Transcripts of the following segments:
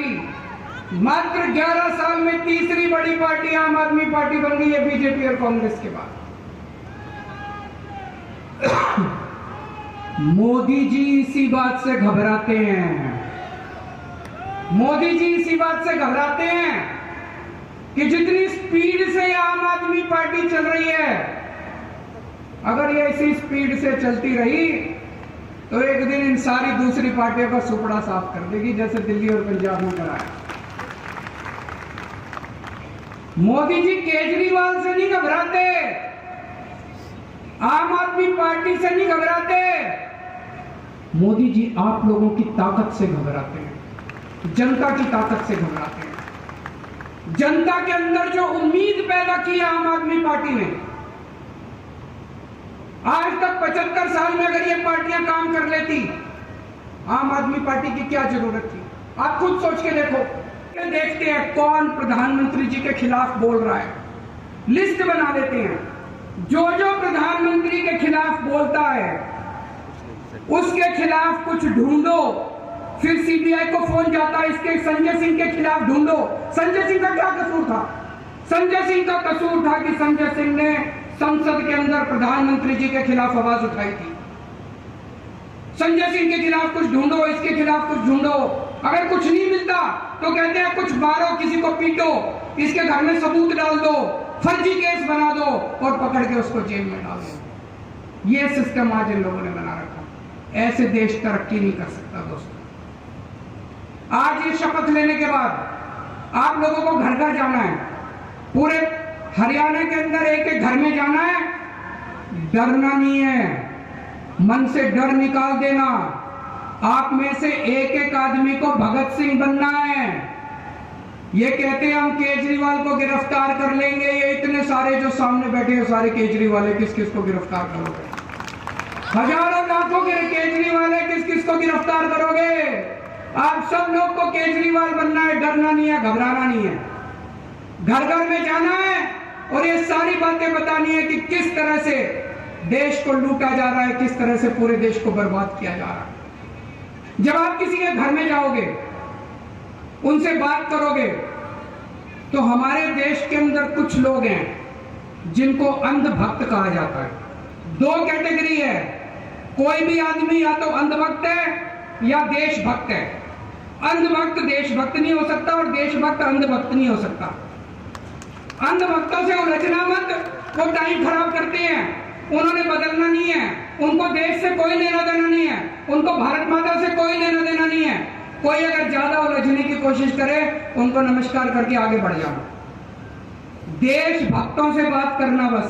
Party, मात्र 11 साल में तीसरी बड़ी पार्टी आम आदमी पार्टी बन गई है बीजेपी और कांग्रेस के बाद। मोदी जी इसी बात से घबराते हैं, मोदी जी इसी बात से घबराते हैं कि जितनी स्पीड से आम आदमी पार्टी चल रही है, अगर ये इसी स्पीड से चलती रही तो एक दिन इन सारी दूसरी पार्टियों का सुपड़ा साफ कर देगी, जैसे दिल्ली और पंजाब में कराया। मोदी जी केजरीवाल से नहीं घबराते, आम आदमी पार्टी से नहीं घबराते, मोदी जी आप लोगों की ताकत से घबराते हैं, जनता की ताकत से घबराते हैं। जनता के अंदर जो उम्मीद पैदा की है आम आदमी पार्टी ने, आज तक 75 साल में अगर ये पार्टियां काम कर लेती, आम आदमी पार्टी की क्या जरूरत थी? आप खुद सोच के देखो। देखते हैं कौन प्रधानमंत्री जी के खिलाफ बोल रहा है, लिस्ट बना लेते हैं। जो जो प्रधानमंत्री के खिलाफ बोलता है उसके खिलाफ कुछ ढूंढो, फिर सीबीआई को फोन जाता है इसके संजय सिंह के खिलाफ ढूंढो। संजय सिंह का क्या कसूर था? संजय सिंह का कसूर था कि संजय सिंह ने संसद के अंदर प्रधानमंत्री जी के खिलाफ आवाज उठाई थी। संजय सिंह के खिलाफ कुछ ढूंढो, इसके खिलाफ कुछ ढूंढो। अगर कुछ नहीं मिलता तो कहते हैं कुछ मारो, किसी को पीटो, इसके घर में सबूत डाल दो, फर्जी केस बना दो और पकड़ के उसको जेल में डाल दो। ये सिस्टम आज इन लोगों ने बना रखा। ऐसे देश तरक्की नहीं कर सकता दोस्तों। आज ये शपथ लेने के बाद आप लोगों को घर घर जाना है, पूरे हरियाणा के अंदर एक एक घर में जाना है। डरना नहीं है, मन से डर निकाल देना। आप में से एक एक आदमी को भगत सिंह बनना है। ये कहते हैं हम केजरीवाल को गिरफ्तार कर लेंगे, ये इतने सारे जो सामने बैठे हैं सारे केजरीवाल है, किस किस को गिरफ्तार करोगे? हजारों लाखों के केजरीवाल है, किस किस को गिरफ्तार करोगे? आप सब लोग को केजरीवाल बनना है, डरना नहीं है, घबराना नहीं है। घर घर में जाना है और ये सारी बातें बतानी है कि किस तरह से देश को लूटा जा रहा है, किस तरह से पूरे देश को बर्बाद किया जा रहा है। जब आप किसी के घर में जाओगे, उनसे बात करोगे, तो हमारे देश के अंदर कुछ लोग हैं जिनको अंधभक्त कहा जाता है। दो कैटेगरी है, कोई भी आदमी या तो अंधभक्त है या देशभक्त है। अंधभक्त देशभक्त नहीं हो सकता और देशभक्त अंधभक्त नहीं हो सकता। अंधभक्तों से उलझना मत, वो टाइम खराब करते हैं, उन्होंने बदलना नहीं है, उनको देश से कोई लेना देना नहीं है, उनको भारत माता से कोई लेना देना नहीं है। कोई अगर ज्यादा उलझने की कोशिश करे, उनको नमस्कार करके आगे बढ़ जाओ। देशभक्तों से बात करना, बस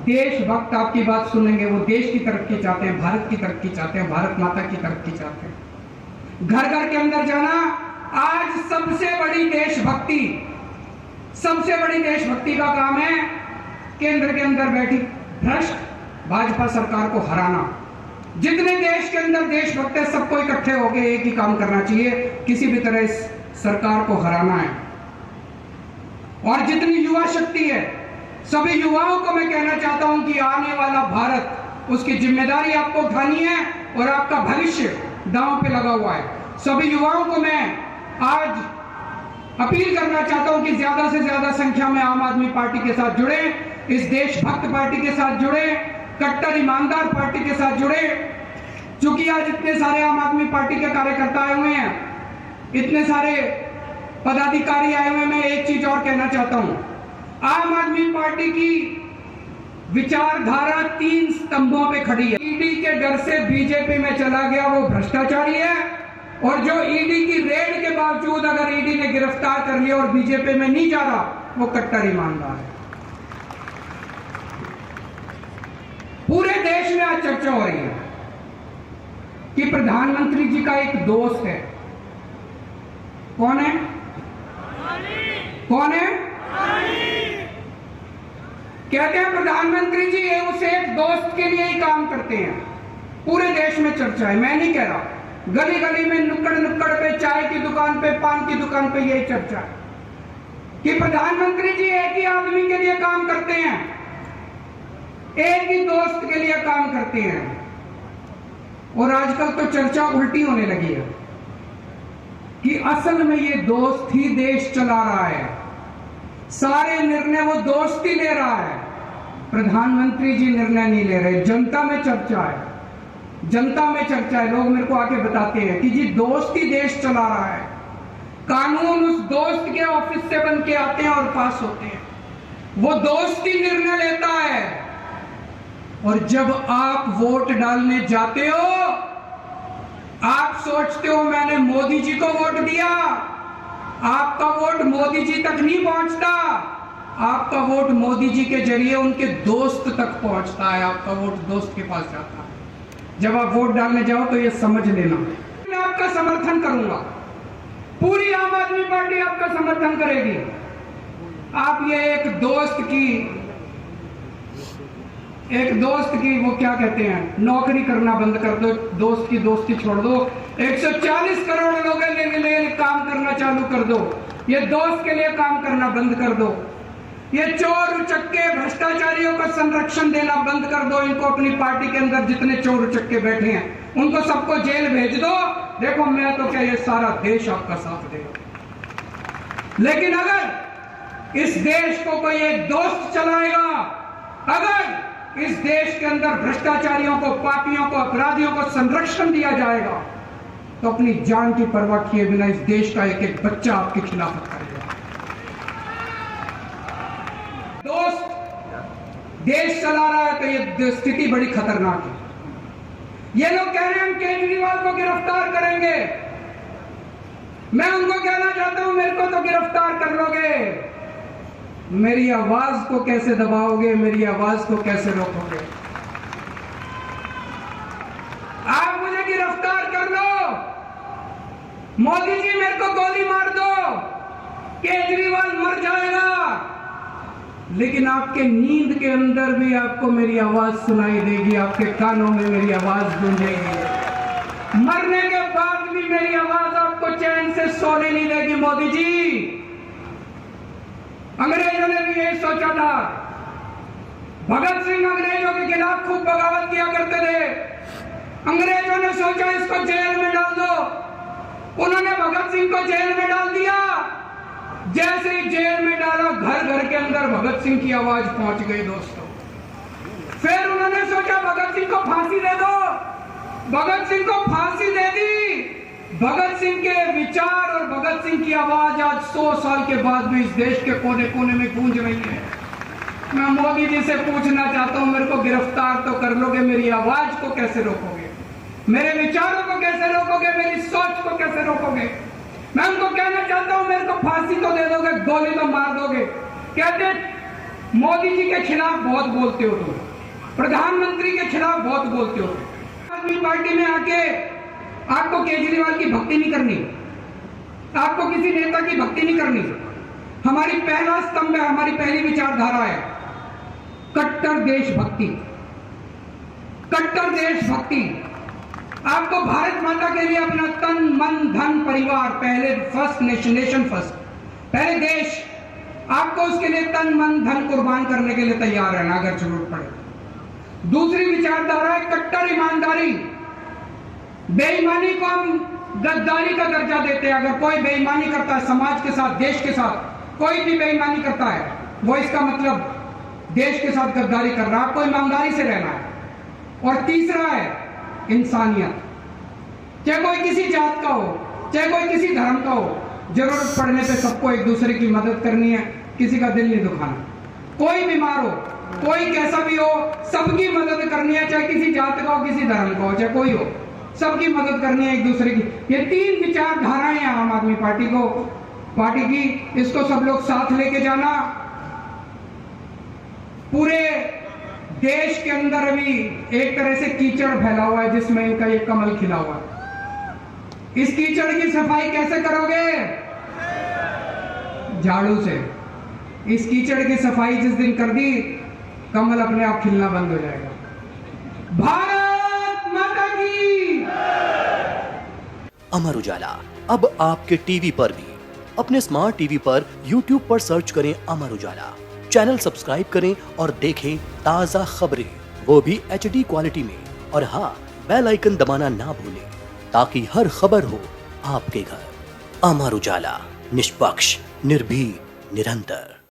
देशभक्त आपकी बात सुनेंगे। वो देश की तरक्की चाहते हैं, भारत की तरक्की चाहते हैं, भारत माता की तरक्की चाहते हैं। घर घर के अंदर जाना। आज सबसे बड़ी देशभक्ति का काम है केंद्र के अंदर बैठी भ्रष्ट भाजपा सरकार को हराना। जितने देश के अंदर देशभक्त है, सबको इकट्ठे होकर एक ही काम करना चाहिए, किसी भी तरह इस सरकार को हराना है। और जितनी युवा शक्ति है, सभी युवाओं को मैं कहना चाहता हूं कि आने वाला भारत, उसकी जिम्मेदारी आपको उठानी है और आपका भविष्य दांव पे लगा हुआ है। सभी युवाओं को मैं आज अपील करना चाहता हूं कि ज्यादा से ज्यादा संख्या में आम आदमी पार्टी के साथ जुड़े, इस देशभक्त पार्टी के साथ जुड़े, कट्टर ईमानदार पार्टी के साथ जुड़े। चूंकि आज इतने सारे आम आदमी पार्टी के कार्यकर्ता आए हुए हैं, इतने सारे पदाधिकारी आए हुए हैं, मैं एक चीज और कहना चाहता हूं। आम आदमी पार्टी की विचारधारा 3 स्तंभों पे खड़ी है। ईडी के डर से बीजेपी में चला गया वो भ्रष्टाचारी है, और जो ईडी की रेड के बावजूद अगर ईडी ने गिरफ्तार कर लिया और बीजेपी में नहीं जा रहा, वो कट्टर ईमानदार है। पूरे देश में आज चर्चा हो रही है कि प्रधानमंत्री जी का एक दोस्त है। कौन है? कौन है? कहते हैं प्रधानमंत्री जी उस एक दोस्त के लिए ही काम करते हैं। पूरे देश में चर्चा है, मैं नहीं कह रहा, गली गली में, नुक्कड़ नुक्कड़ पे, चाय की दुकान पे, पान की दुकान पे यही चर्चा है कि प्रधानमंत्री जी एक ही आदमी के लिए काम करते हैं, एक ही दोस्त के लिए काम करते हैं। और आजकल तो चर्चा उल्टी होने लगी है। कि असल में ये दोस्त ही देश चला रहा है, सारे निर्णय वो दोस्त ही ले रहा है। प्रधानमंत्री जी निर्णय नहीं ले रहे, जनता में चर्चा है, जनता में चर्चा है। लोग मेरे को आके बताते हैं कि जी दोस्त ही देश चला रहा है, कानून उस दोस्त के ऑफिस से बन के आते हैं और पास होते हैं, वो दोस्त ही निर्णय लेता है। और जब आप वोट डालने जाते हो, आप सोचते हो मैंने मोदी जी को वोट दिया, आपका वोट मोदी जी तक नहीं पहुंचता, आपका वोट मोदी जी के जरिए उनके दोस्त तक पहुंचता है, आपका वोट दोस्त के पास जाता है। जब आप वोट डालने जाओ तो ये समझ लेना, मैं आपका समर्थन करूंगा, पूरी आम आदमी पार्टी आपका समर्थन करेगी। आप ये एक दोस्त की वो क्या कहते हैं, नौकरी करना बंद कर दो, दोस्त की दोस्ती छोड़ दो, 140 करोड़ लोगों के लिए काम करना चालू कर दो, ये दोस्त के लिए काम करना बंद कर दो, ये चोर उचक्के भ्रष्टाचारियों का संरक्षण देना बंद कर दो, इनको अपनी पार्टी के अंदर जितने चोर उचक्के बैठे हैं उनको सबको जेल भेज दो। देखो मैं तो क्या, ये सारा देश आपका साथ देगा। लेकिन अगर इस देश को कोई एक दोस्त चलाएगा, अगर इस देश के अंदर भ्रष्टाचारियों को, पापियों को, अपराधियों को संरक्षण दिया जाएगा, तो अपनी जान की परवाह किए बिना इस देश का एक एक बच्चा आपके खिलाफ करेगा। दोस्त देश चला रहा है तो ये स्थिति बड़ी खतरनाक है। ये लोग कह रहे हैं हम केजरीवाल को गिरफ्तार करेंगे, मैं उनको कहना चाहता हूं मेरे को तो गिरफ्तार कर लोगे, मेरी आवाज को कैसे दबाओगे, मेरी आवाज को कैसे रोकोगे? आप मुझे गिरफ्तार कर लो, मोदी जी मेरे को गोली मार दो, केजरीवाल मर जाएगा, लेकिन आपके नींद के अंदर भी आपको मेरी आवाज सुनाई देगी, आपके कानों में मेरी आवाज गूंजेगी। मरने के बाद भी मेरी आवाज आपको चैन से सोने नहीं देगी। मोदी जी, अंग्रेजों ने भी यही सोचा था, भगत सिंह अंग्रेजों के खिलाफ खूब बगावत किया करते थे, अंग्रेजों ने सोचा इसको जेल में डाल दो, उन्होंने भगत सिंह को जेल में डाल दिया। जैसे ही जेल में डाला, घर घर के अंदर भगत सिंह की आवाज पहुंच गई दोस्तों। फिर उन्होंने सोचा भगत सिंह को फांसी दे दो, भगत सिंह को फांसी दे दी। भगत सिंह के विचार और भगत सिंह की आवाज आज 100 साल के बाद भी इस देश के कोने कोने में गूंज रही है। मैं मोदी जी से पूछना चाहता हूं, मेरे को गिरफ्तार तो कर लोगे, मेरी आवाज को कैसे रोकोगे, मेरे विचारों को कैसे रोकोगे, मेरी सोच को कैसे रोकोगे? मैं उनको कहना चाहता हूं मेरे को फांसी तो दे दोगे, गोली तो मार दोगे। कहते मोदी जी के खिलाफ बहुत बोलते हो तुम, प्रधानमंत्री के खिलाफ बहुत बोलते हो। आदमी पार्टी में आके आपको केजरीवाल की भक्ति नहीं करनी, आपको किसी नेता की भक्ति नहीं करनी। हमारी पहला स्तंभ है, हमारी पहली विचारधारा है कट्टर देशभक्ति, कट्टर देशभक्ति। आपको भारत माता के लिए अपना तन मन धन परिवार, पहले फर्स्ट नेशन फर्स्ट, पहले देश, आपको उसके लिए तन मन धन कुर्बान करने के लिए तैयार रहना अगर जरूरत पड़े। दूसरी विचारधारा है कट्टर ईमानदारी। बेईमानी को हम गद्दारी का दर्जा देते हैं। अगर कोई बेईमानी करता है समाज के साथ, देश के साथ, कोई भी बेईमानी करता है, वो इसका मतलब देश के साथ गद्दारी कर रहा है। आपको ईमानदारी से रहना है। और तीसरा है इंसानियत। चाहे कोई किसी जात का हो, चाहे कोई किसी धर्म का हो, जरूरत पड़ने पे सबको एक दूसरे की मदद करनी है, किसी का दिल नहीं दुखाना। कोई बीमार हो, कोई कैसा भी हो, सबकी मदद करनी है, चाहे किसी जात का हो, किसी धर्म का हो, चाहे कोई हो, सबकी मदद करनी है एक दूसरे की। ये तीन विचारधाराएं हैं आम आदमी पार्टी की। इसको सब लोग साथ लेके जाना। पूरे देश के अंदर अभी एक तरह से कीचड़ फैला हुआ है जिसमें इनका ये कमल खिला हुआ है। इस कीचड़ की सफाई कैसे करोगे? झाड़ू से। इस कीचड़ की सफाई जिस दिन कर दी, कमल अपने आप खिलना बंद हो जाएगा। भारत माता की। अमर उजाला अब आपके टीवी पर भी। अपने स्मार्ट टीवी पर YouTube पर सर्च करें अमर उजाला, चैनल सब्सक्राइब करें और देखें ताजा खबरें, वो भी HD क्वालिटी में। और हाँ, बेल आइकन दबाना ना भूलें ताकि हर खबर हो आपके घर। अमर उजाला, निष्पक्ष, निर्भीक, निरंतर।